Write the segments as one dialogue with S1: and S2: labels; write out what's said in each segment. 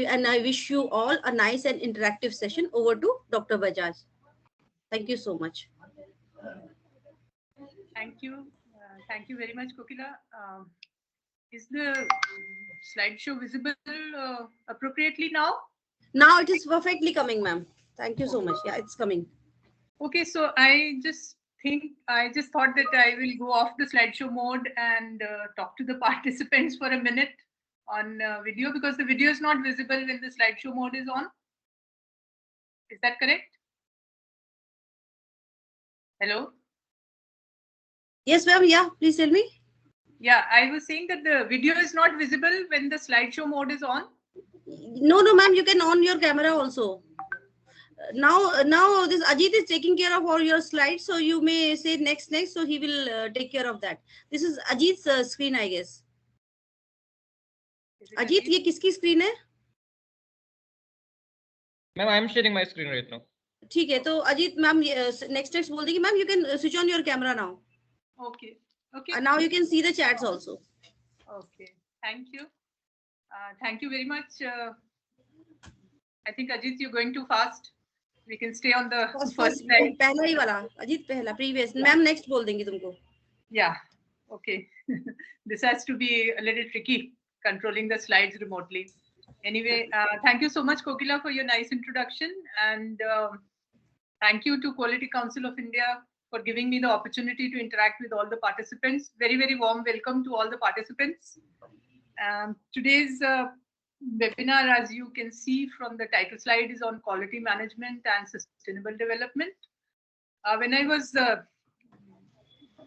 S1: and I wish you all a nice and interactive session. Over to Dr. Bajaj. Thank you so much.
S2: Thank you. Thank you very much, Kokila. Is the slideshow visible appropriately now?
S1: Now it is perfectly coming, ma'am. Thank you so much. Yeah, it's coming.
S2: Okay, so I just thought that I will go off the slideshow mode and talk to the participants for a minute on video, because the video is not visible when the slideshow mode is on. Is that correct? Hello?
S1: Yes, ma'am. Yeah, please tell me.
S2: Yeah, I was saying that the video is not visible when the slideshow mode is on.
S1: No, ma'am. You can on your camera also. Now this Ajit is taking care of all your slides, so you may say next, so he will take care of that. This is Ajit's screen, I guess. Ajit, ये किसकी screen है?
S3: Ma'am, I am sharing my screen right now.
S1: ठीक है, तो Ajit ma'am next बोल देगी ma'am. You can switch on your camera now.
S2: Okay. Okay.
S1: And now you can see the chats also.
S2: Okay. Thank you. Thank you very much. I think Ajit, you're going too fast. We can stay on the first slide.
S1: पहला ही वाला अजीत पहला previous. Ma'am next बोल देंगी तुमको.
S2: Yeah. Okay. This has to be a little tricky, controlling the slides remotely. Anyway, thank you so much, Kokila, for your nice introduction. And thank you to Quality Council of India for giving me the opportunity to interact with all the participants. Very, very warm welcome to all the participants. Today's webinar, as you can see from the title slide, is on quality management and sustainable development. When I was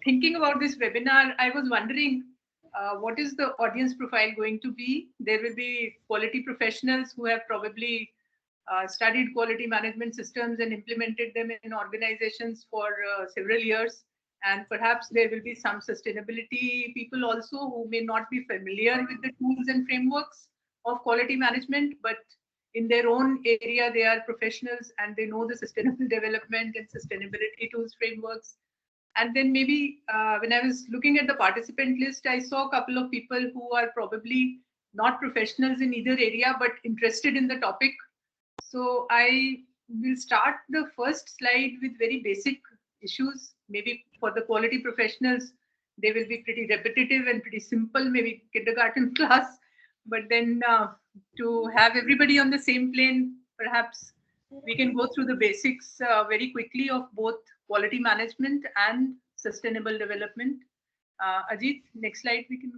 S2: thinking about this webinar, I was wondering what is the audience profile going to be? There will be quality professionals who have probably studied quality management systems and implemented them in organizations for several years. And perhaps there will be some sustainability people also who may not be familiar with the tools and frameworks of quality management, but in their own area, they are professionals and they know the sustainable development and sustainability tools frameworks. And then maybe when I was looking at the participant list, I saw a couple of people who are probably not professionals in either area, but interested in the topic. So I will start the first slide with very basic issues. Maybe for the quality professionals, they will be pretty repetitive and pretty simple, maybe kindergarten class. But then to have everybody on the same plane, perhaps we can go through the basics very quickly of both quality management and sustainable development. Ajit, next slide we can.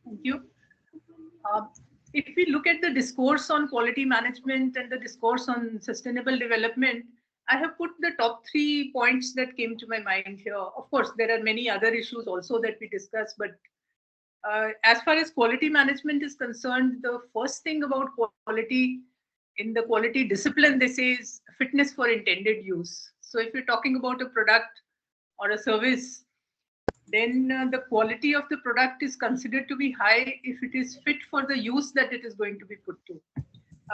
S2: Thank you. If we look at the discourse on quality management and the discourse on sustainable development, I have put the top 3 points that came to my mind here. Of course, there are many other issues also that we discuss, but as far as quality management is concerned, the first thing about quality in the quality discipline, they say, is fitness for intended use. So if you're talking about a product or a service, then the quality of the product is considered to be high if it is fit for the use that it is going to be put to.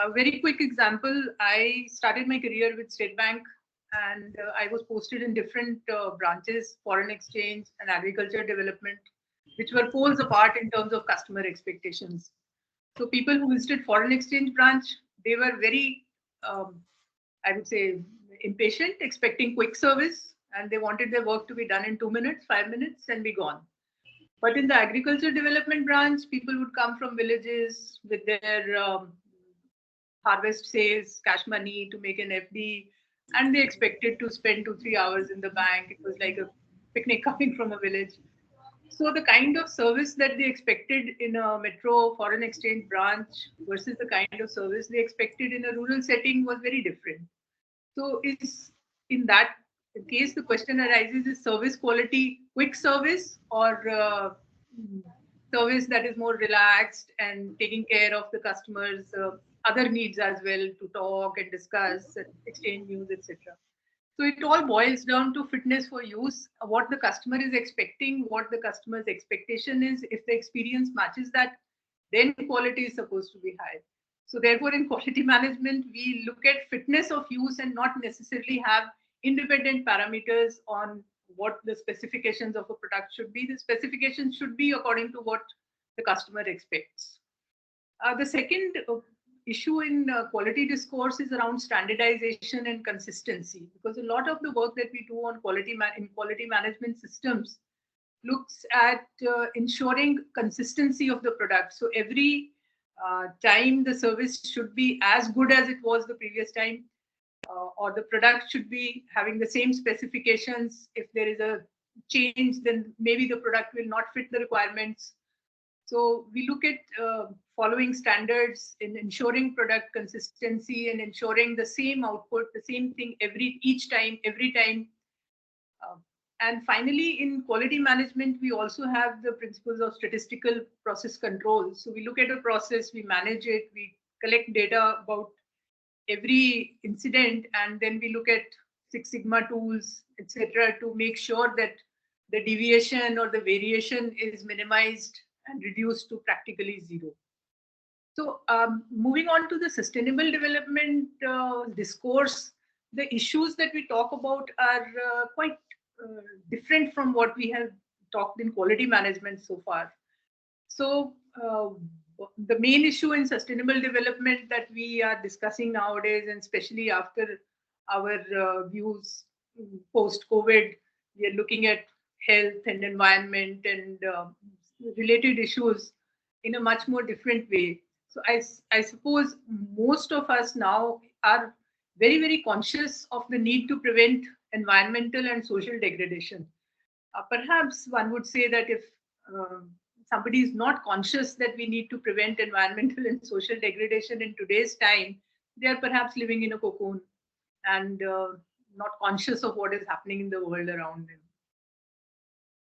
S2: A very quick example, I started my career with State Bank and I was posted in different branches, foreign exchange and agriculture development, which were poles apart in terms of customer expectations. So people who visited foreign exchange branch, they were very, I would say, impatient, expecting quick service, and they wanted their work to be done in 2 minutes, 5 minutes, and be gone. But in the agriculture development branch, people would come from villages with their harvest sales, cash money to make an FD, and they expected to spend 2-3 hours in the bank. It was like a picnic coming from a village. So the kind of service that they expected in a metro foreign exchange branch versus the kind of service they expected in a rural setting was very different. So is in that case, the question arises, is service quality quick service or service that is more relaxed and taking care of the customer's other needs as well, to talk and discuss and exchange news, etc. So it all boils down to fitness for use, what the customer is expecting, what the customer's expectation is. If the experience matches that, then quality is supposed to be high. So therefore, in quality management, we look at fitness of use and not necessarily have independent parameters on what the specifications of a product should be. The specifications should be according to what the customer expects. The second issue in quality discourse is around standardization and consistency, because a lot of the work that we do on in quality management systems looks at ensuring consistency of the product. So every time the service should be as good as it was the previous time, or the product should be having the same specifications. If there is a change, then maybe the product will not fit the requirements. So we look at following standards in ensuring product consistency and ensuring the same output, the same thing every time. And finally, in quality management, we also have the principles of statistical process control. So we look at a process, we manage it, we collect data about every incident, and then we look at Six Sigma tools, etc., to make sure that the deviation or the variation is minimized and reduced to practically zero. So moving on to the sustainable development discourse, the issues that we talk about are quite different from what we have talked in quality management so far. So the main issue in sustainable development that we are discussing nowadays, and especially after our views post-COVID, we are looking at health and environment and related issues in a much more different way. So I suppose most of us now are very, very conscious of the need to prevent environmental and social degradation. Perhaps one would say that if somebody is not conscious that we need to prevent environmental and social degradation in today's time, they are perhaps living in a cocoon and not conscious of what is happening in the world around them.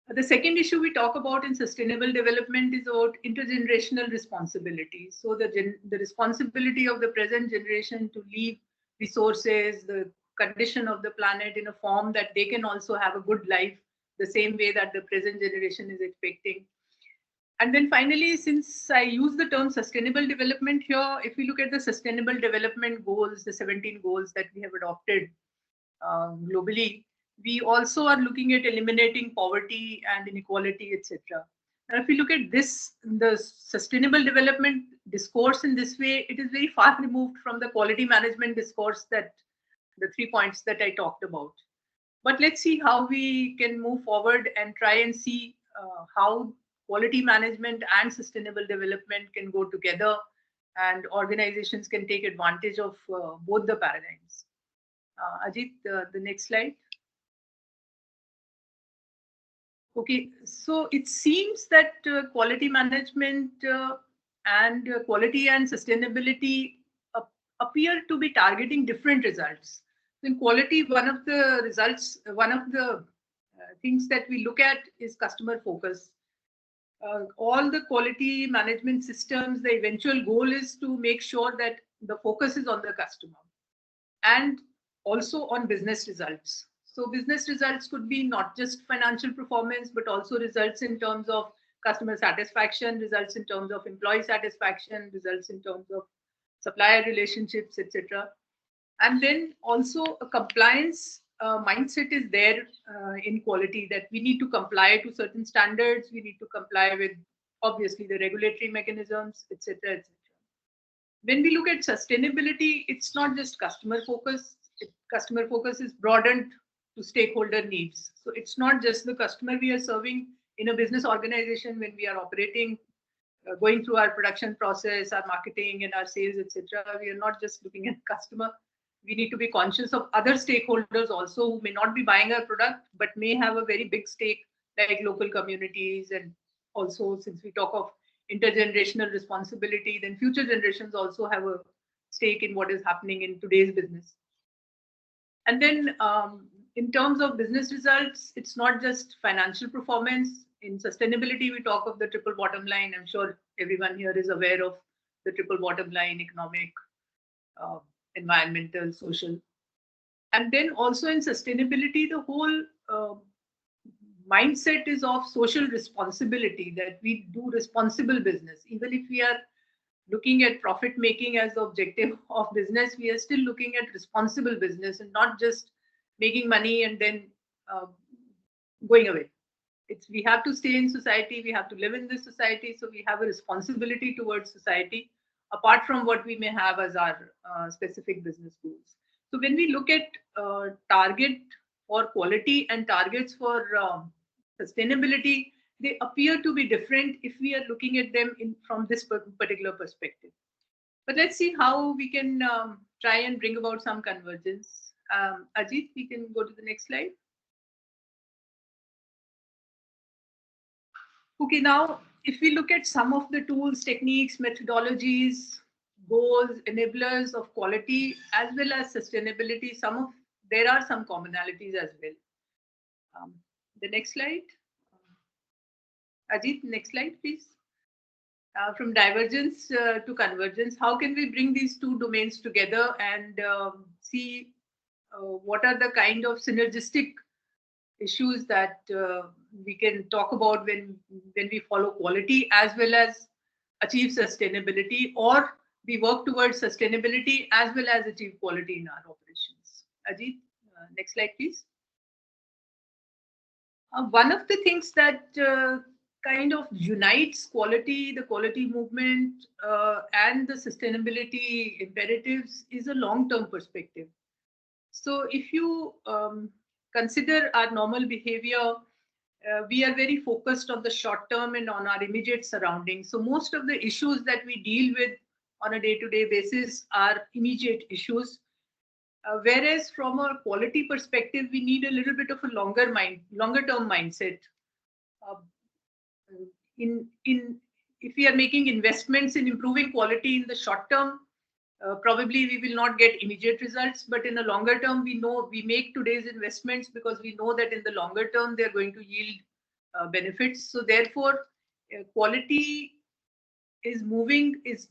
S2: The second issue we talk about in sustainable development is about intergenerational responsibility. So the responsibility of the present generation to leave resources, the condition of the planet in a form that they can also have a good life, the same way that the present generation is expecting. And then finally, since I use the term sustainable development here, if we look at the sustainable development goals, the 17 goals that we have adopted globally, we also are looking at eliminating poverty and inequality, etc. Now, if we look at this, the sustainable development discourse in this way, it is very far removed from the quality management discourse, that the 3 points that I talked about. But let's see how we can move forward and try and see how quality management and sustainable development can go together, and organizations can take advantage of both the paradigms. Ajit, the next slide. Okay, so it seems that quality management and quality and sustainability appear to be targeting different results. In quality, one of the things that we look at is customer focus. All the quality management systems, the eventual goal is to make sure that the focus is on the customer and also on business results. So business results could be not just financial performance, but also results in terms of customer satisfaction, results in terms of employee satisfaction, results in terms of supplier relationships, etc. And then also a compliance mindset is there in quality, that we need to comply to certain standards, we need to comply with obviously the regulatory mechanisms, etc., etc. When we look at sustainability, it's not just customer focus. Customer focus is broadened to stakeholder needs. So it's not just the customer we are serving in a business organization when we are operating, going through our production process, our marketing and our sales, etc. We are not just looking at customer. We need to be conscious of other stakeholders also who may not be buying our product, but may have a very big stake, like local communities. And also, since we talk of intergenerational responsibility, then future generations also have a stake in what is happening in today's business. And then in terms of business results, it's not just financial performance. In sustainability, we talk of the triple bottom line. I'm sure everyone here is aware of the triple bottom line: economic, environmental, social. And then also in sustainability, the whole mindset is of social responsibility, that we do responsible business. Even if we are looking at profit making as the objective of business, we are still looking at responsible business and not just making money and then going away. We have to stay in society, we have to live in this society, so we have a responsibility towards society apart from what we may have as our specific business goals. So when we look at target for quality and targets for sustainability, they appear to be different if we are looking at them from this particular perspective. But let's see how we can try and bring about some convergence. Ajit, we can go to the next slide. Okay, now if we look at some of the tools, techniques, methodologies, goals, enablers of quality as well as sustainability, there are some commonalities as well. The next slide. Ajit, next slide, please. From divergence to convergence, how can we bring these two domains together and see what are the kind of synergistic issues that we can talk about when we follow quality as well as achieve sustainability, or we work towards sustainability as well as achieve quality in our operations. Ajit, next slide, please. One of the things that kind of unites the quality movement and the sustainability imperatives is a long-term perspective. So if you consider our normal behavior, we are very focused on the short term and on our immediate surroundings. So most of the issues that we deal with on a day-to-day basis are immediate issues. Whereas from a quality perspective, we need a little bit of a longer-term mindset. If we are making investments in improving quality in the short term, probably we will not get immediate results, but in a longer term, we know we make today's investments because we know that in the longer term, they're going to yield benefits. So therefore, quality is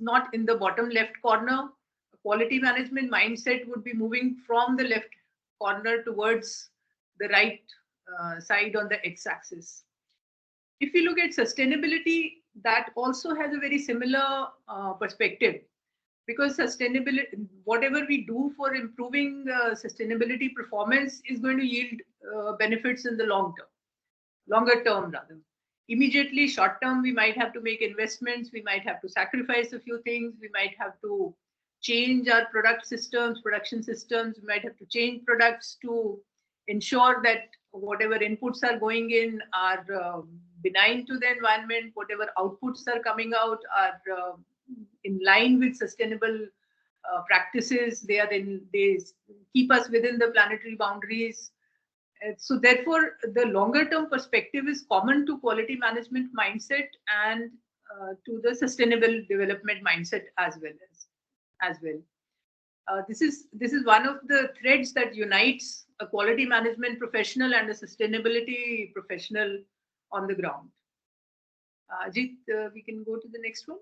S2: not in the bottom left corner. A quality management mindset would be moving from the left corner towards the right side on the x-axis. If you look at sustainability, that also has a very similar perspective, because sustainability, whatever we do for improving sustainability performance is going to yield benefits in the longer term rather. Immediately, short term, we might have to make investments, we might have to sacrifice a few things, we might have to change our production systems, we might have to change products to ensure that whatever inputs are going in are benign to the environment, whatever outputs are coming out are in line with sustainable practices, they keep us within the planetary boundaries. So therefore, the longer term perspective is common to quality management mindset and to the sustainable development mindset as well. This is one of the threads that unites a quality management professional and a sustainability professional on the ground. Ajit, we can go to the next one.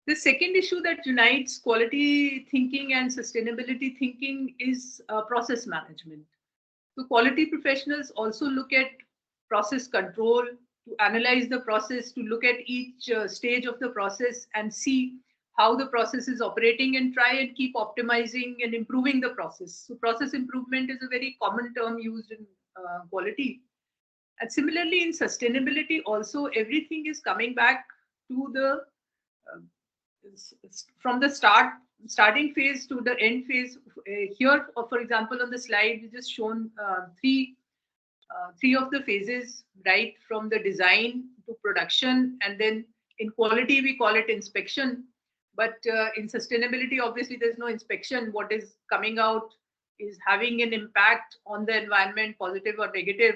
S2: The second issue that unites quality thinking and sustainability thinking is process management. So quality professionals also look at process control, to analyze the process, to look at each stage of the process and see how the process is operating and try and keep optimizing and improving the process. So process improvement is a very common term used in quality. And similarly in sustainability also, everything is coming back to the from the starting phase to the end phase. Here, for example, on the slide, we just shown three of the phases, right? From the design to production, and then in quality, we call it inspection. But in sustainability, obviously, there's no inspection. What is coming out is having an impact on the environment, positive or negative.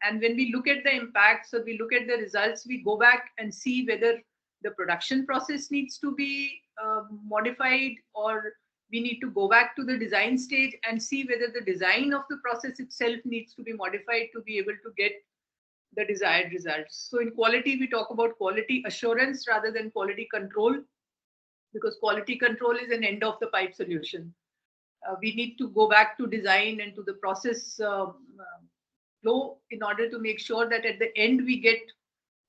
S2: And when we look at the impacts, so we look at the results, we go back and see whether the production process needs to be modified, or we need to go back to the design stage and see whether the design of the process itself needs to be modified to be able to get the desired results. So in quality, we talk about quality assurance rather than quality control, because quality control is an end of the pipe solution. We need to go back to design and to the process flow in order to make sure that at the end we get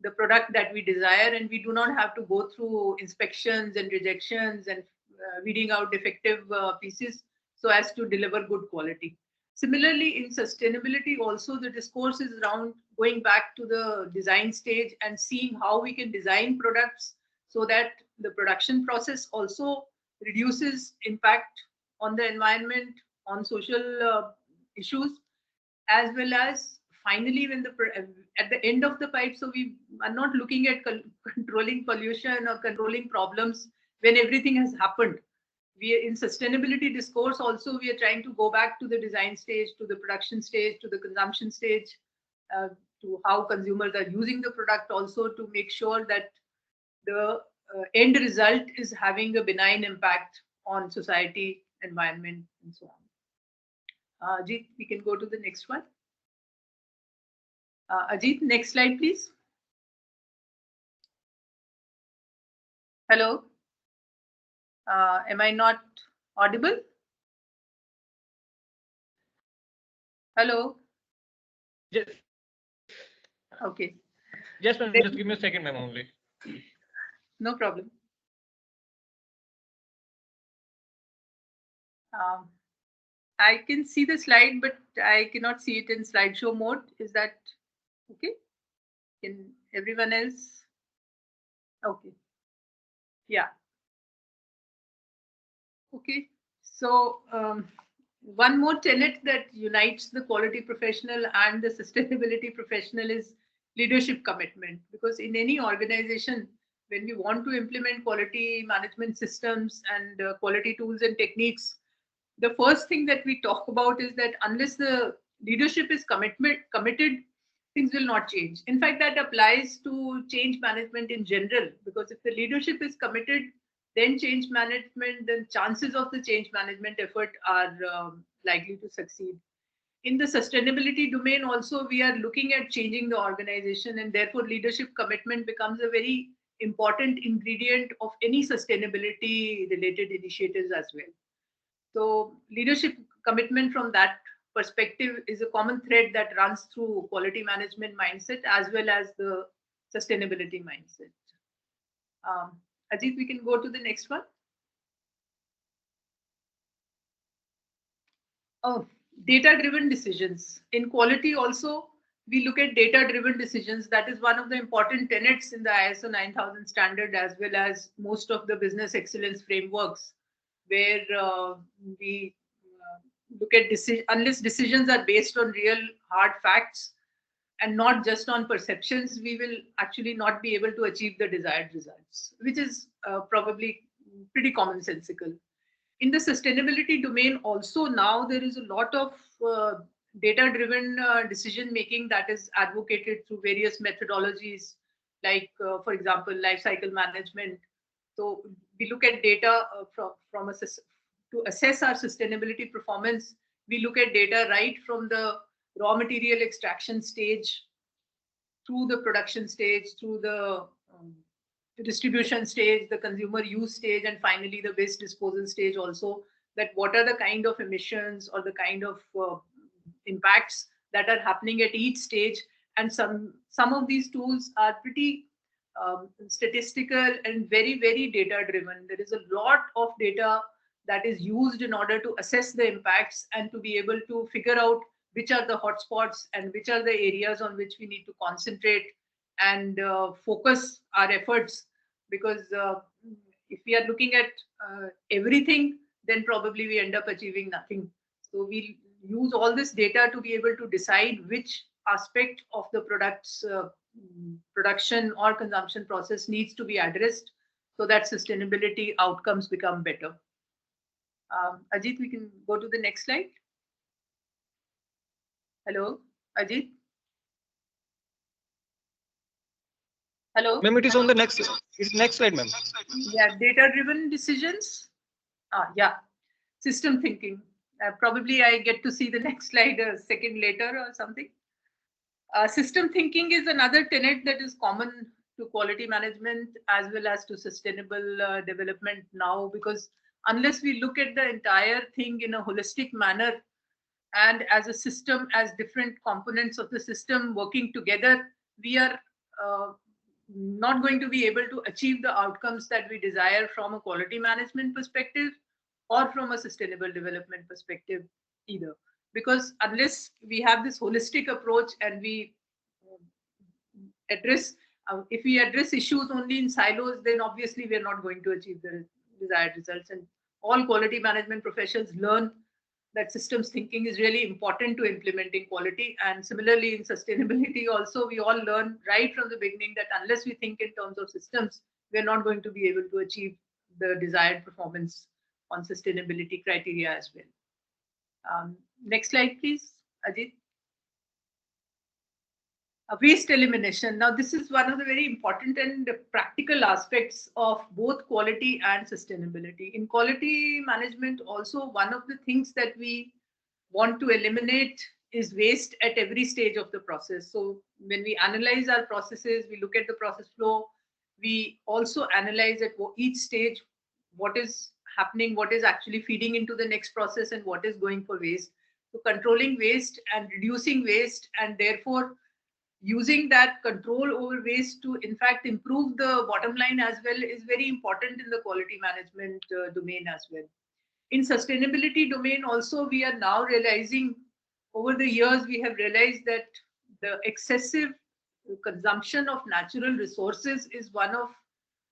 S2: the product that we desire, and we do not have to go through inspections and rejections and weeding out defective pieces so as to deliver good quality. Similarly, in sustainability also, the discourse is around going back to the design stage and seeing how we can design products so that the production process also reduces impact on the environment, on social issues, as well as finally when at the end of the pipe. So we are not looking at controlling pollution or controlling problems when everything has happened. We are in sustainability discourse also, we are trying to go back to the design stage, to the production stage, to the consumption stage, to how consumers are using the product, also to make sure that the end result is having a benign impact on society, environment, and so on. Ajit, we can go to the next one. Ajit, next slide, please. Hello. Am I not audible? Hello.
S3: Yes.
S2: Okay.
S3: Yes, ma'am. Just give me a second, ma'am, only.
S2: No problem. I can see the slide, but I cannot see it in slideshow mode. Is that okay? Can everyone else? Okay. Yeah. Okay. So one more tenet that unites the quality professional and the sustainability professional is leadership commitment. Because in any organization, when we want to implement quality management systems and quality tools and techniques, the first thing that we talk about is that unless the leadership is committed, things will not change. In fact, that applies to change management in general, because if the leadership is committed, then change management, then chances of the change management effort are likely to succeed. In the sustainability domain also, we are looking at changing the organization, and therefore leadership commitment becomes a very important ingredient of any sustainability related initiatives as well. So leadership commitment from that perspective is a common thread that runs through quality management mindset as well as the sustainability mindset. Ajit, we can go to the next one. Oh, data-driven decisions. In quality also, we look at data-driven decisions. That is one of the important tenets in the ISO 9000 standard, as well as most of the business excellence frameworks, where we look at unless decisions are based on real hard facts and not just on perceptions, we will actually not be able to achieve the desired results, which is probably pretty commonsensical. In the sustainability domain also, now there is a lot of data-driven decision making that is advocated through various methodologies, like for example, life cycle management. So we look at data to assess our sustainability performance. We look at data right from the raw material extraction stage, through the production stage, through the distribution stage, the consumer use stage, and finally the waste disposal stage also, that what are the kind of emissions or the kind of impacts that are happening at each stage. And some of these tools are pretty statistical and very, very data driven. There is a lot of data that is used in order to assess the impacts and to be able to figure out which are the hotspots and which are the areas on which we need to concentrate and focus our efforts. Because if we are looking at everything, then probably we end up achieving nothing. So we use all this data to be able to decide which aspect of the product's production or consumption process needs to be addressed so that sustainability outcomes become better. Ajit, we can go to the next slide. Hello, Ajit. Hello.
S3: Ma'am, it is on the next. It's next slide, ma'am.
S2: Yeah, data-driven decisions. Yeah, system thinking. Probably I get to see the next slide a second later or something. System thinking is another tenet that is common to quality management as well as to sustainable development now, because unless we look at the entire thing in a holistic manner and as a system, as different components of the system working together, we are not going to be able to achieve the outcomes that we desire from a quality management perspective or from a sustainable development perspective either. Because unless we have this holistic approach and we address If we address issues only in silos, then obviously we are not going to achieve the desired results. And all quality management professionals learn that systems thinking is really important to implementing quality. And similarly in sustainability also, we all learn right from the beginning that unless we think in terms of systems, we're not going to be able to achieve the desired performance on sustainability criteria as well. Next slide, please, Ajit. Waste elimination. Now, this is one of the very important and practical aspects of both quality and sustainability. In quality management, also, one of the things that we want to eliminate is waste at every stage of the process. So when we analyze our processes, we look at the process flow, we also analyze at each stage what is happening, what is actually feeding into the next process, and what is going for waste. So controlling waste and reducing waste, and therefore using that control over waste to in fact improve the bottom line as well is very important in the quality management domain as well. In sustainability domain also, we are now realizing, over the years we have realized that the excessive consumption of natural resources is one of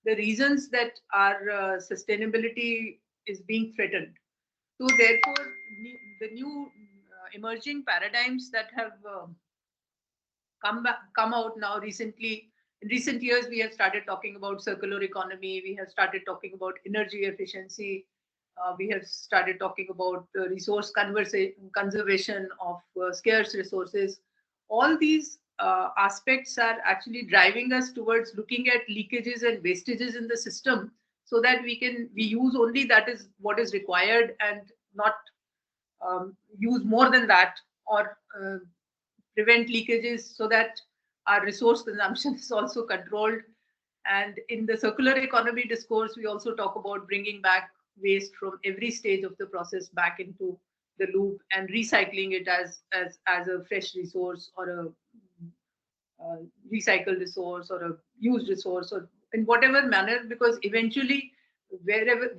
S2: the reasons that our sustainability is being threatened. So therefore the new emerging paradigms that have come out now recently. In recent years, we have started talking about circular economy. We have started talking about energy efficiency. We have started talking about resource conservation of scarce resources. All these aspects are actually driving us towards looking at leakages and wastages in the system, so that we use only that is what is required and not use more than that, or prevent leakages, so that our resource consumption is also controlled. And in the circular economy discourse, we also talk about bringing back waste from every stage of the process back into the loop and recycling it as a fresh resource, or a recycled resource, or a used resource, or in whatever manner, because eventually wherever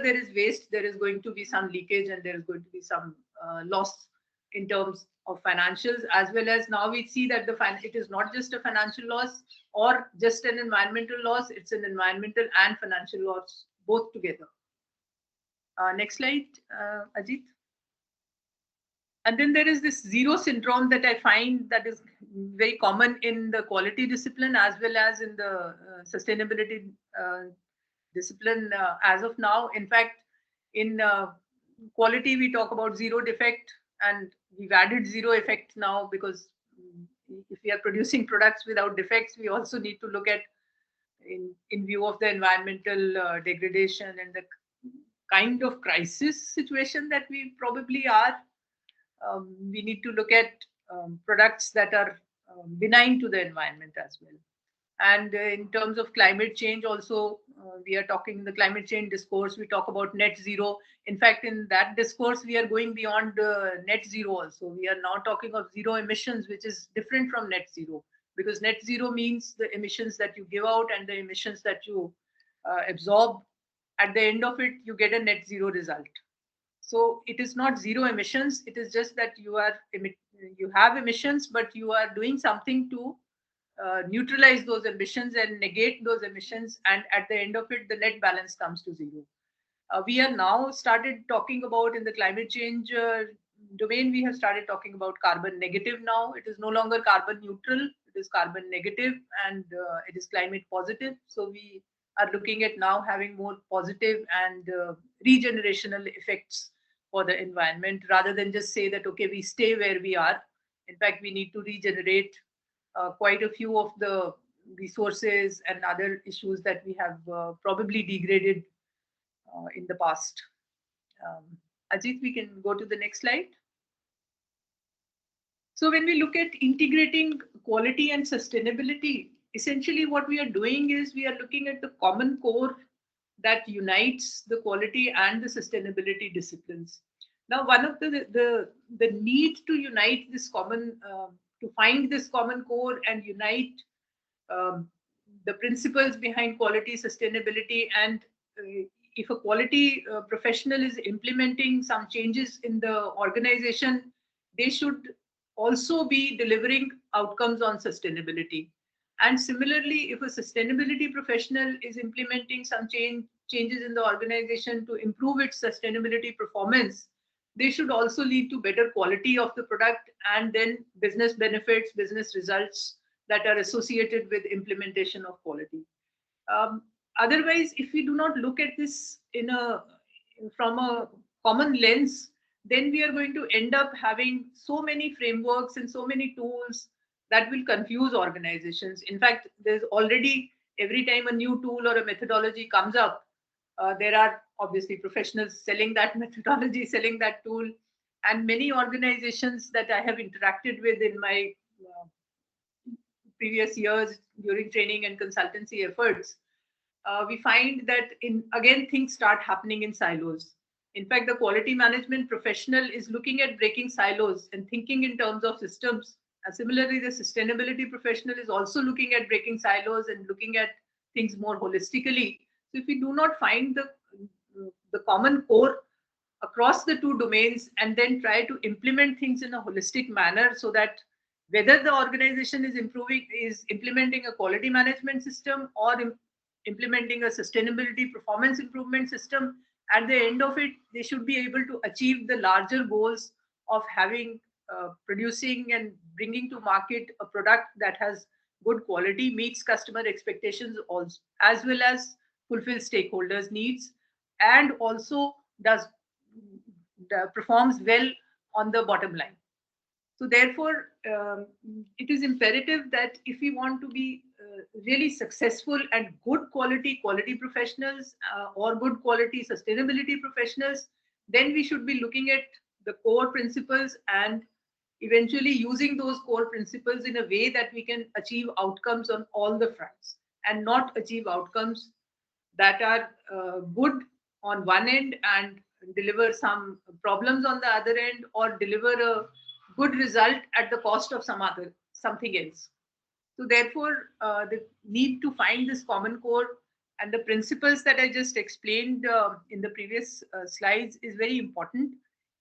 S2: there is waste, there is going to be some leakage, and there is going to be some loss in terms of financials, as well as now we see that it is not just a financial loss or just an environmental loss, it's an environmental and financial loss both together. Next slide, Ajit. And then there is this zero syndrome that I find that is very common in the quality discipline as well as in the sustainability discipline as of now. In fact, in quality, we talk about zero defect, and we've added zero effect now, because if we are producing products without defects, we also need to look at, in view of the environmental degradation and the kind of crisis situation that we probably are, we need to look at products that are benign to the environment as well. And in terms of climate change also, we are talking in the climate change discourse, we talk about net zero. In fact, in that discourse, we are going beyond net zero also. We are now talking of zero emissions, which is different from net zero, because net zero means the emissions that you give out and the emissions that you absorb. At the end of it, you get a net zero result. So it is not zero emissions. It is just that you have emissions, but you are doing something to neutralize those emissions and negate those emissions. And at the end of it, the net balance comes to zero. We are now started talking about, in the climate change domain, we have started talking about carbon negative now. It is no longer carbon neutral. It is carbon negative, and it is climate positive. So we are looking at now having more positive and regenerational effects for the environment, rather than just say that, okay, we stay where we are. In fact, we need to regenerate quite a few of the resources and other issues that we have probably degraded in the past. Ajit, we can go to the next slide. So when we look at integrating quality and sustainability, essentially what we are doing is we are looking at the common core that unites the quality and the sustainability disciplines. Now, one of the need to unite this common, to find this common core and unite the principles behind quality, sustainability, and if a quality professional is implementing some changes in the organization, they should also be delivering outcomes on sustainability. And similarly, if a sustainability professional is implementing some changes in the organization to improve its sustainability performance, they should also lead to better quality of the product and then business benefits, business results that are associated with implementation of quality. Um, Otherwise, if we do not look at this from a common lens, then we are going to end up having so many frameworks and so many tools that will confuse organizations. In fact, there's already, every time a new tool or a methodology comes up, there are obviously professionals selling that methodology, selling that tool, and many organizations that I have interacted with in my previous years during training and consultancy efforts, we find that again things start happening in silos. In fact, the quality management professional is looking at breaking silos and thinking in terms of systems. And similarly, the sustainability professional is also looking at breaking silos and looking at things more holistically. So if we do not find the common core across the two domains and then try to implement things in a holistic manner, so that whether the organization is implementing a quality management system or implementing a sustainability performance improvement system, at the end of it they should be able to achieve the larger goals of having producing and bringing to market a product that has good quality, meets customer expectations also, as well as fulfill stakeholders needs, and also does performs well on the bottom line. So therefore, it is imperative that if we want to be really successful and good quality professionals or good quality sustainability professionals, then we should be looking at the core principles and eventually using those core principles in a way that we can achieve outcomes on all the fronts, and not achieve outcomes that are good on one end and deliver some problems on the other end, or deliver a good result at the cost of something else. So therefore, the need to find this common core and the principles that I just explained in the previous slides is very important.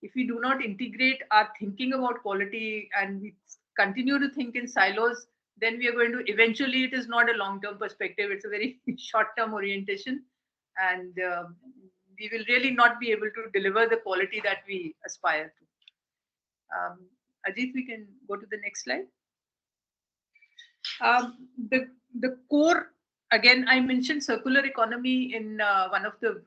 S2: If we do not integrate our thinking about quality and we continue to think in silos, then we are going to eventually, it is not a long-term perspective, it's a very short-term orientation, and we will really not be able to deliver the quality that we aspire to. Ajit, we can go to the next slide. The core, again, I mentioned circular economy in one of the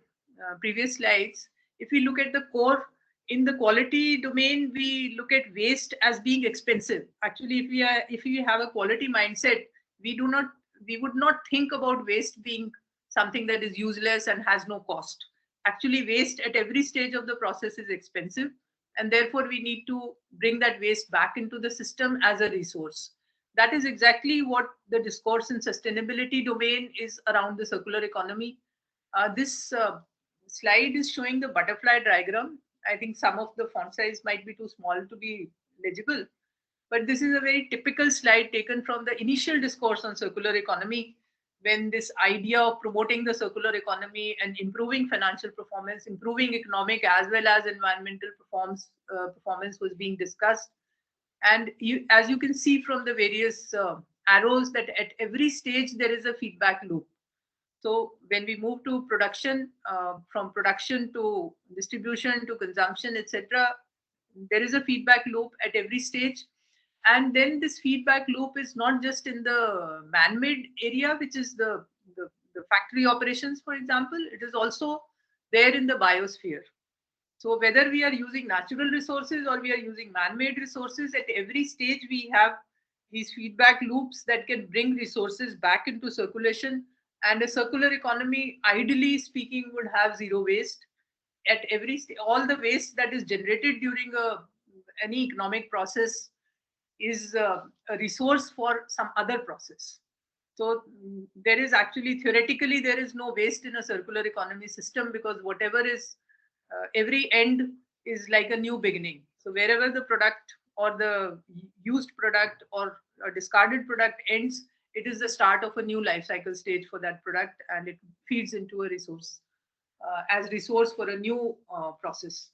S2: previous slides. If we look at the core in the quality domain, we look at waste as being expensive. Actually, if we have a quality mindset, we would not think about waste being something that is useless and has no cost. Actually, waste at every stage of the process is expensive, and therefore we need to bring that waste back into the system as a resource. That is exactly what the discourse in sustainability domain is around the circular economy. This slide is showing the butterfly diagram. I think some of the font size might be too small to be legible, but this is a very typical slide taken from the initial discourse on circular economy, when this idea of promoting the circular economy and improving financial performance, improving economic as well as environmental performance was being discussed. And as you can see from the various arrows, that at every stage there is a feedback loop. So when we move to production, from production to distribution to consumption, etc., there is a feedback loop at every stage. And then this feedback loop is not just in the man-made area, which is the factory operations, for example, it is also there in the biosphere. So whether we are using natural resources or we are using man-made resources, at every stage we have these feedback loops that can bring resources back into circulation. And a circular economy, ideally speaking, would have zero waste. At every stage, all the waste that is generated during any economic process is a resource for some other process. So there is actually, theoretically, there is no waste in a circular economy system, because whatever is every end is like a new beginning. So wherever the product or the used product or a discarded product ends, it is the start of a new life cycle stage for that product, and it feeds into a resource as resource for a new process.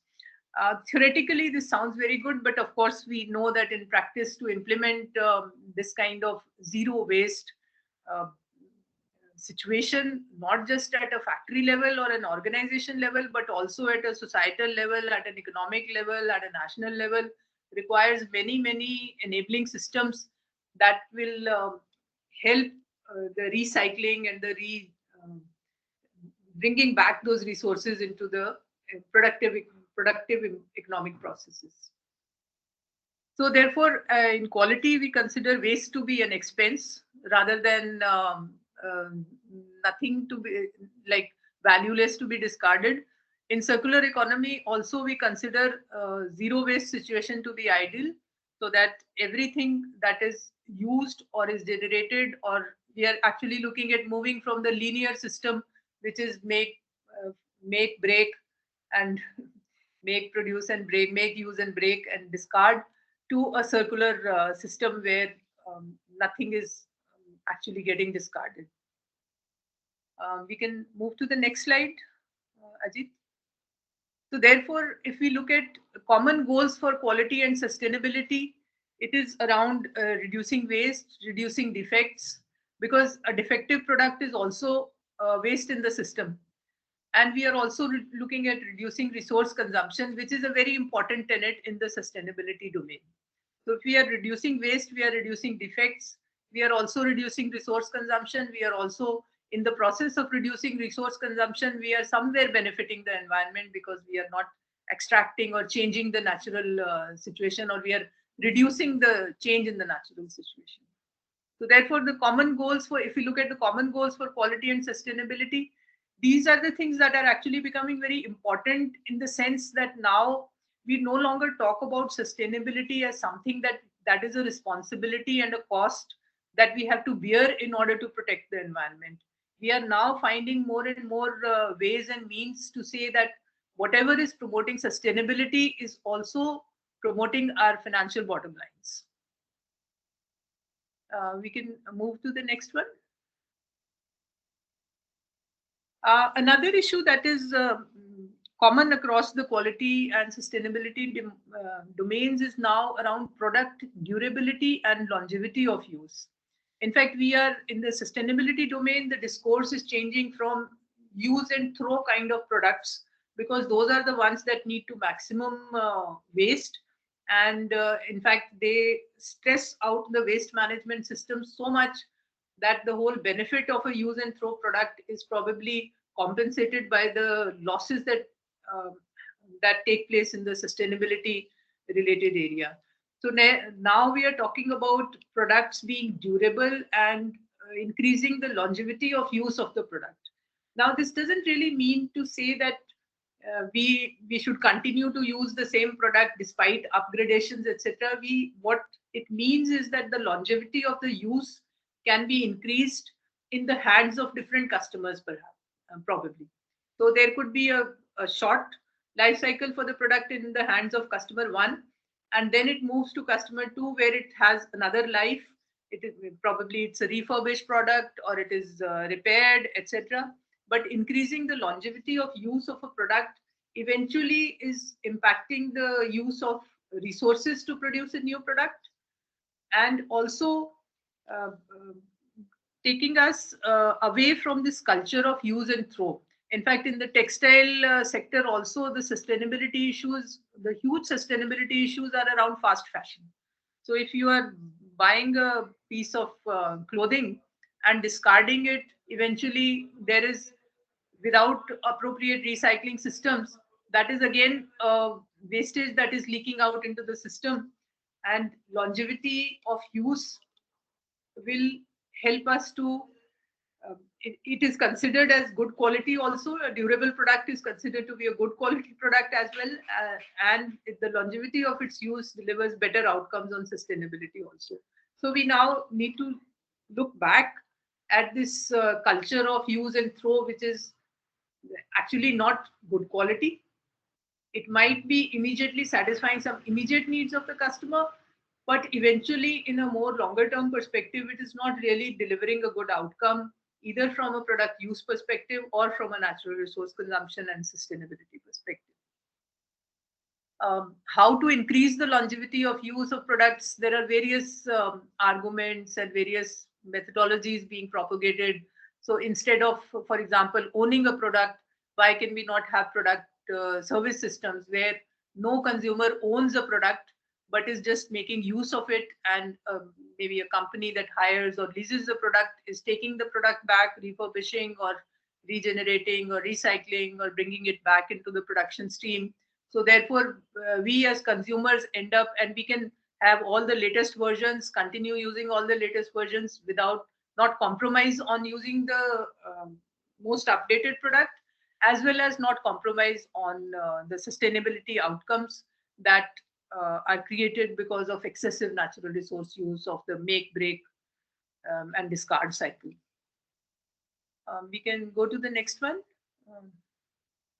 S2: Theoretically, this sounds very good, but of course we know that in practice, to implement this kind of zero waste situation, not just at a factory level or an organization level, but also at a societal level, at an economic level, at a national level, requires many, many enabling systems that will help the recycling and the bringing back those resources into the productive economic processes. So therefore, in quality, we consider waste to be an expense rather than nothing to be like valueless to be discarded. In circular economy, also we consider zero waste situation to be ideal, so that everything that is used or is generated, or we are actually looking at moving from the linear system, which is make, break, and make, produce, and break, make, use, and break, and discard, to a circular system where nothing is actually getting discarded. We can move to the next slide, Ajit. So therefore, if we look at common goals for quality and sustainability, it is around reducing waste, reducing defects, because a defective product is also waste in the system. And we are also looking at reducing resource consumption, which is a very important tenet in the sustainability domain. So if we are reducing waste, we are reducing defects, we are also reducing resource consumption, we are also in the process of reducing resource consumption, we are somewhere benefiting the environment, because we are not extracting or changing the natural situation, or we are reducing the change in the natural situation. So therefore, the common goals for, if we look at the common goals for quality and sustainability, these are the things that are actually becoming very important, in the sense that now we no longer talk about sustainability as something that is a responsibility and a cost that we have to bear in order to protect the environment. We are now finding more and more ways and means to say that whatever is promoting sustainability is also promoting our financial bottom lines. We can move to the next one. Another issue that is common across the quality and sustainability domains is now around product durability and longevity of use. In fact, we are in the sustainability domain, the discourse is changing from use and throw kind of products, because those are the ones that need to maximum waste. And in fact, they stress out the waste management system so much that the whole benefit of a use and throw product is probably compensated by the losses that take place in the sustainability related area. So now we are talking about products being durable and increasing the longevity of use of the product. Now, this doesn't really mean to say that we should continue to use the same product despite upgradations, etc. What it means is that the longevity of the use can be increased in the hands of different customers, perhaps, probably. So there could be a short life cycle for the product in the hands of customer one, and then it moves to customer two, where it has another life. It is probably it's a refurbished product, or it is repaired, etc. But increasing the longevity of use of a product eventually is impacting the use of resources to produce a new product, and also taking us away from this culture of use and throw. In fact, in the textile sector also, the sustainability issues, the huge sustainability issues are around fast fashion. So if you are buying a piece of clothing and discarding it, eventually there is, without appropriate recycling systems, that is again wastage that is leaking out into the system. And longevity of use will help us to it is considered as good quality also. A durable product is considered to be a good quality product as well, and the longevity of its use delivers better outcomes on sustainability also. So we now need to look back at this culture of use and throw, which is actually not good quality. It might be immediately satisfying some immediate needs of the customer, but eventually in a more longer term perspective, it is not really delivering a good outcome, either from a product use perspective or from a natural resource consumption and sustainability perspective. How to increase the longevity of use of products? There are various arguments and various methodologies being propagated. So instead of, for example, owning a product, why can we not have product service systems where no consumer owns a product but is just making use of it, and maybe a company that hires or leases the product is taking the product back, refurbishing or regenerating or recycling or bringing it back into the production stream. So therefore, we as consumers end up, and we can have all the latest versions, continue using all the latest versions without not compromise on using the most updated product, as well as not compromise on the sustainability outcomes that are created because of excessive natural resource use of the make, break, and discard cycle. We can go to the next one,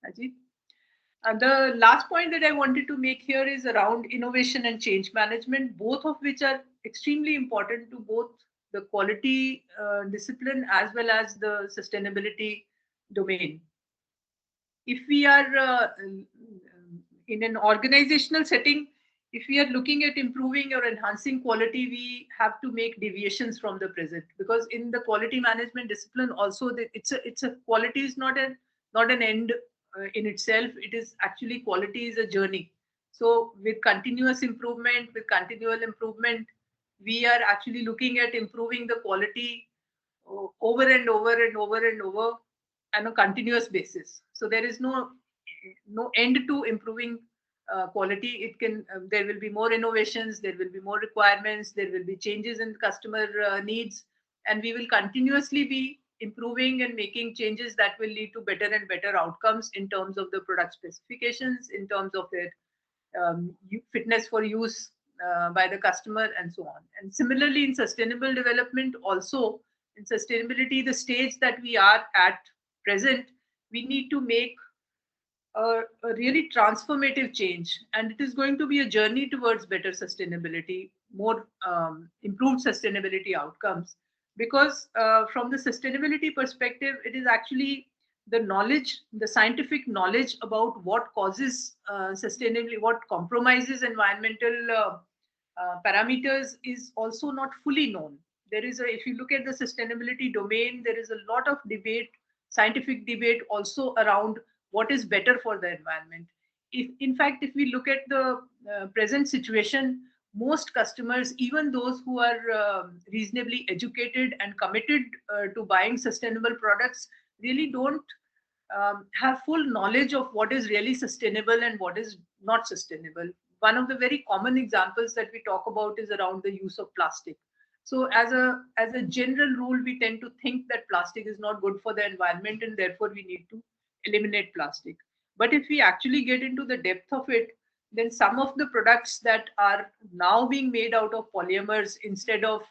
S2: Ajit. And the last point that I wanted to make here is around innovation and change management, both of which are extremely important to both the quality discipline as well as the sustainability domain. If we are in an organizational setting, if we are looking at improving or enhancing quality, we have to make deviations from the present, because in the quality management discipline also, it's a quality is not an end in itself. It is actually, quality is a journey. So with continuous improvement, with continual improvement, we are actually looking at improving the quality over and over and over and over on a continuous basis. So there is no end to improving quality. It can there will be more innovations, there will be more requirements, there will be changes in customer needs, and we will continuously be improving and making changes that will lead to better and better outcomes in terms of the product specifications, in terms of their fitness for use by the customer, and so on. And similarly, in sustainable development also, in sustainability, the stage that we are at present, we need to make a really transformative change, and it is going to be a journey towards better sustainability, more improved sustainability outcomes, because from the sustainability perspective, it is actually the knowledge, the scientific knowledge about what causes sustainability, what compromises environmental parameters is also not fully known. There is if you look at the sustainability domain, there is a lot of debate, scientific debate also around what is better for the environment. If, in fact, if we look at the present situation, most customers, even those who are reasonably educated and committed to buying sustainable products, really don't have full knowledge of what is really sustainable and what is not sustainable. One of the very common examples that we talk about is around the use of plastic. So as a general rule, we tend to think that plastic is not good for the environment and therefore we need to eliminate plastic. But if we actually get into the depth of it, then some of the products that are now being made out of polymers instead of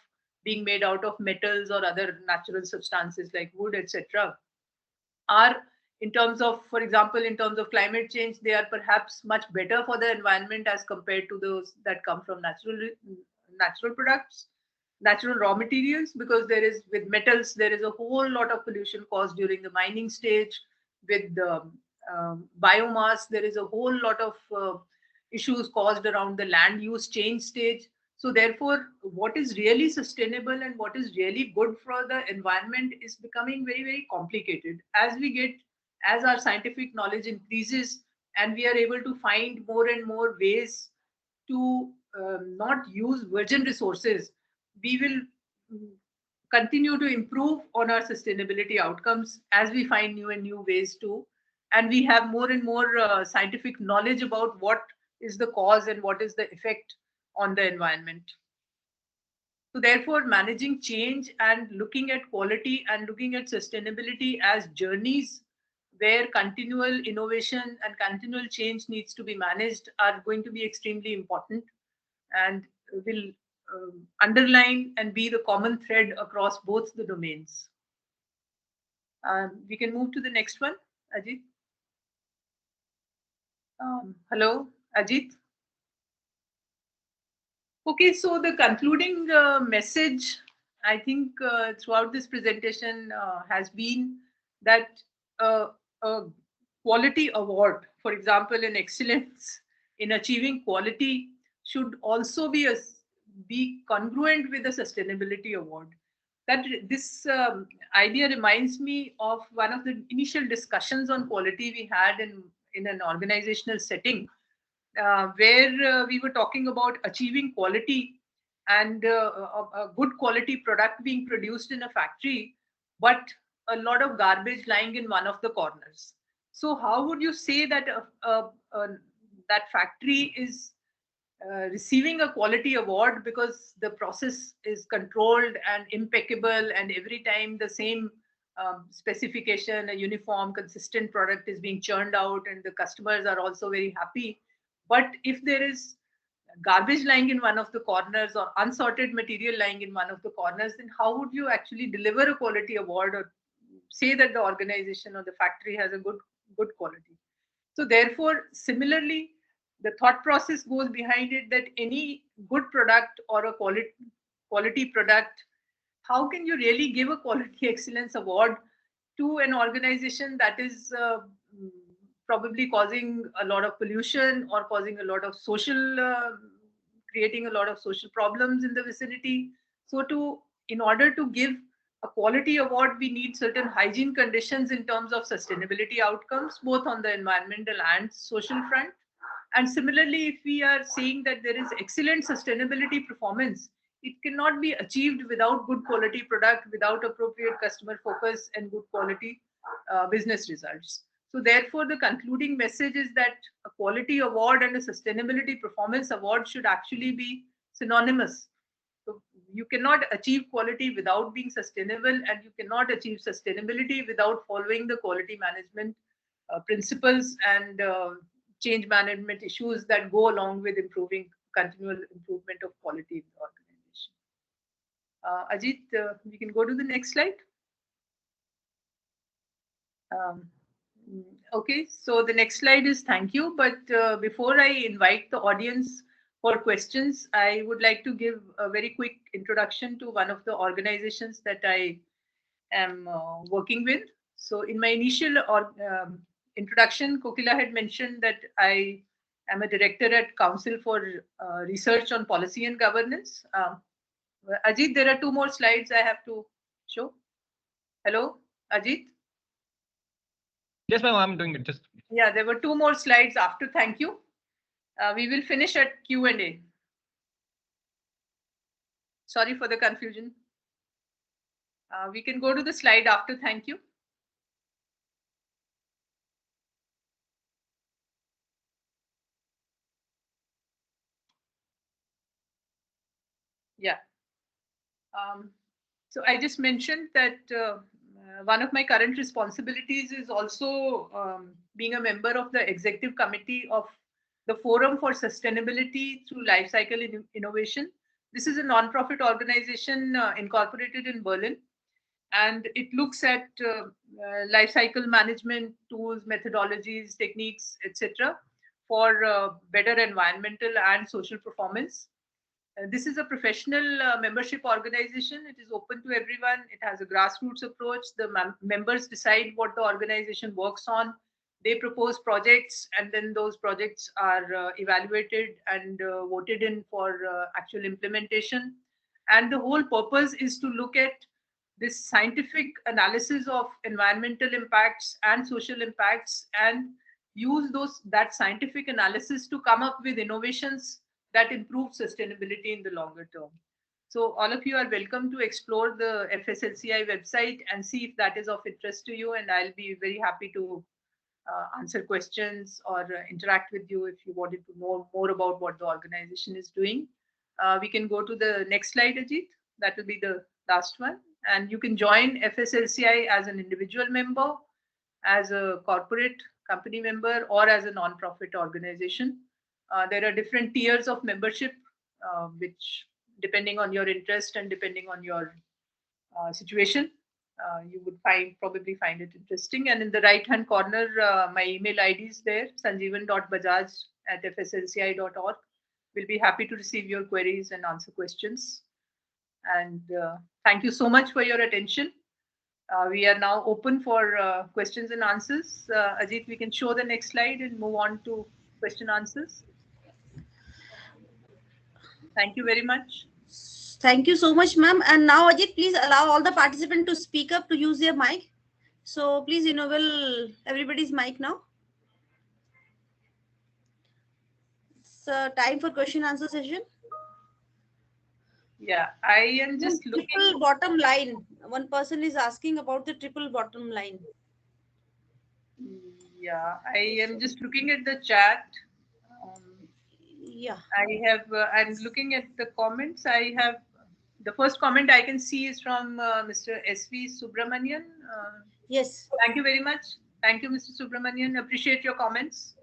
S2: being made out of metals or other natural substances like wood, etc., are, in terms of, for example, in terms of climate change, they are perhaps much better for the environment as compared to those that come from natural products, natural raw materials, because there is, with metals, there is a whole lot of pollution caused during the mining stage. With biomass, there is a whole lot of issues caused around the land use change stage. So therefore, what is really sustainable and what is really good for the environment is becoming very, very complicated. As our scientific knowledge increases and we are able to find more and more ways to not use virgin resources, we will continue to improve on our sustainability outcomes as we find new and new ways to, and we have more and more scientific knowledge about what is the cause and what is the effect on the environment. So therefore, managing change and looking at quality and looking at sustainability as journeys where continual innovation and continual change needs to be managed are going to be extremely important, and will underline and be the common thread across both the domains. We can move to the next one, Ajit. Hello, Ajit. Okay, so the concluding message, I think, throughout this presentation has been that a quality award, for example, in excellence in achieving quality, should also be congruent with the sustainability award. that this idea reminds me of one of the initial discussions on quality we had in an organizational setting, where we were talking about achieving quality and a good quality product being produced in a factory, but a lot of garbage lying in one of the corners. So how would you say that that factory is receiving a quality award because the process is controlled and impeccable, and every time the same specification, a uniform, consistent product is being churned out, and the customers are also very happy? But if there is garbage lying in one of the corners or unsorted material lying in one of the corners, then how would you actually deliver a quality award or say that the organization or the factory has a good quality? So therefore, similarly, the thought process goes behind it that any good product or a quality product, how can you really give a quality excellence award to an organization that is probably causing a lot of pollution or causing a lot of social, creating a lot of social problems in the vicinity? So in order to give a quality award, we need certain hygiene conditions in terms of sustainability outcomes, both on the environmental and social front. And similarly, if we are saying that there is excellent sustainability performance, it cannot be achieved without good quality product, without appropriate customer focus and good quality business results. So therefore, the concluding message is that a quality award and a sustainability performance award should actually be synonymous. So you cannot achieve quality without being sustainable, and you cannot achieve sustainability without following the quality management principles and change management issues that go along with continual improvement of quality in the organization. Ajit, we can go to the next slide. Okay, so the next slide is thank you. But before I invite the audience for questions, I would like to give a very quick introduction to one of the organizations that I am working with. So in my initial introduction, Kokila had mentioned that I am a director at Council for Research on Policy and Governance. Ajit, there are two more slides I have to show. Hello, Ajit?
S3: Yes, ma'am, I'm doing it. Just
S2: yeah, there were two more slides after thank you. We will finish at Q&A. Sorry for the confusion. We can go to the slide after thank you. Yeah. So I just mentioned that one of my current responsibilities is also being a member of the executive committee of the Forum for Sustainability through Life Cycle Innovation. This is a non-profit organization incorporated in Berlin, and it looks at life cycle management tools, methodologies, techniques, etc., for better environmental and social performance. This is a professional membership organization. It is open to everyone. It has a grassroots approach. The members decide what the organization works on. They propose projects, and then those projects are evaluated and voted in for actual implementation. And the whole purpose is to look at this scientific analysis of environmental impacts and social impacts, and use that scientific analysis to come up with innovations that improve sustainability in the longer term. So all of you are welcome to explore the FSLCI website and see if that is of interest to you, and I'll be very happy to answer questions or interact with you if you wanted to know more about what the organization is doing. We can go to the next slide, Ajit. That will be the last one. And you can join FSLCI as an individual member, as a corporate company member, or as a non-profit organization. There are different tiers of membership, which depending on your interest and depending on your situation, you would probably find it interesting. And in the right-hand corner, my email ID is there, sanjeevan.bajaj@fslci.org. We'll be happy to receive your queries and answer questions. And thank you so much for your attention. We are now open for questions and answers. Ajit, we can show the next slide and move on to question answers. Thank you very much.
S1: Thank you so much, ma'am. And now, Ajit, please allow all the participants to speak up to use their mic. So please enable everybody's mic now. It's time for question answer session.
S2: Yeah, I am just looking.
S1: Triple bottom line. One person is asking about the triple bottom line.
S2: Yeah, I am just looking at the chat.
S1: Yeah.
S2: I'm looking at the comments. I have the first comment I can see is from Mr. SV Subramanian.
S1: Yes.
S2: Thank you very much. Thank you, Mr. Subramanian. Appreciate your comments.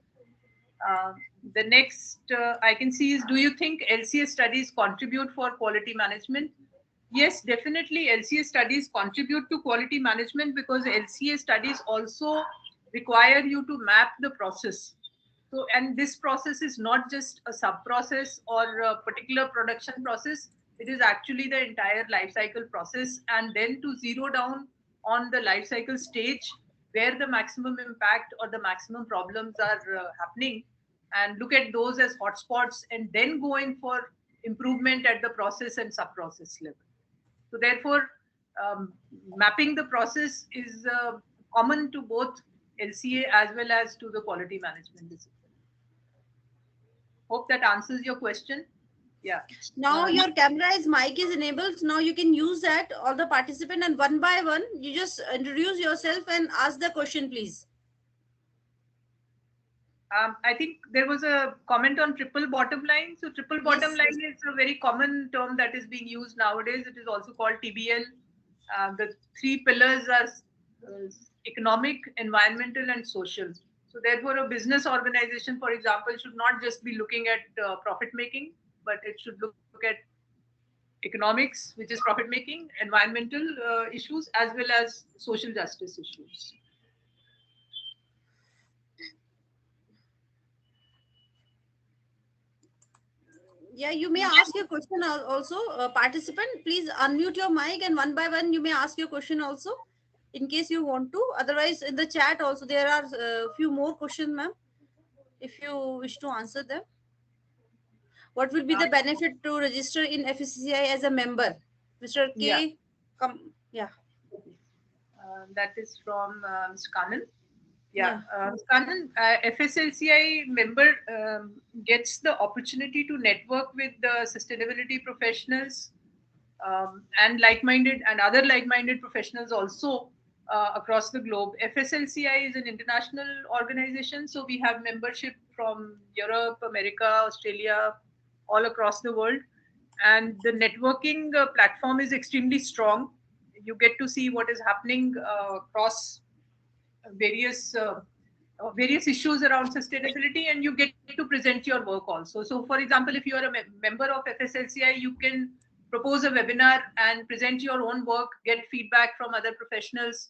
S2: The next I can see is, do you think LCA studies contribute for quality management? Yes, definitely LCA studies contribute to quality management, because LCA studies also require you to map the process. So, and this process is not just a sub-process or a particular production process. It is actually the entire life cycle process, and then to zero down on the life cycle stage where the maximum impact or the maximum problems are happening, and look at those as hotspots, and then go in for improvement at the process and sub-process level. So therefore, mapping the process is common to both LCA as well as to the quality management discipline. Hope that answers your question. Yeah.
S1: Now your camera's mic is enabled. Now you can use that, all the participant, and one by one, you just introduce yourself and ask the question, please.
S2: I think there was a comment on triple bottom line. So triple bottom line is a very common term that is being used nowadays. It is also called TBL. The three pillars are economic, environmental, and social. So therefore, a business organization, for example, should not just be looking at profit making, but it should look at economics, which is profit making, environmental issues, as well as social justice issues.
S1: Yeah, you may ask your question also. Participant, please unmute your mic, and one by one you may ask your question also, in case you want to. Otherwise, in the chat also there are a few more questions, ma'am, if you wish to answer them. What will be the benefit to register in FSCI as a member? Mr. K.
S2: Yeah. That is from Mr. Kanan. Yeah, Kanan, FSLCI member gets the opportunity to network with the sustainability professionals and like-minded and other like-minded professionals also across the globe. FSLCI is an international organization, so we have membership from Europe, America, Australia, all across the world. And the networking platform is extremely strong. You get to see what is happening across various issues around sustainability, and you get to present your work also. So for example, if you are a member of FSLCI, you can propose a webinar and present your own work, get feedback from other professionals,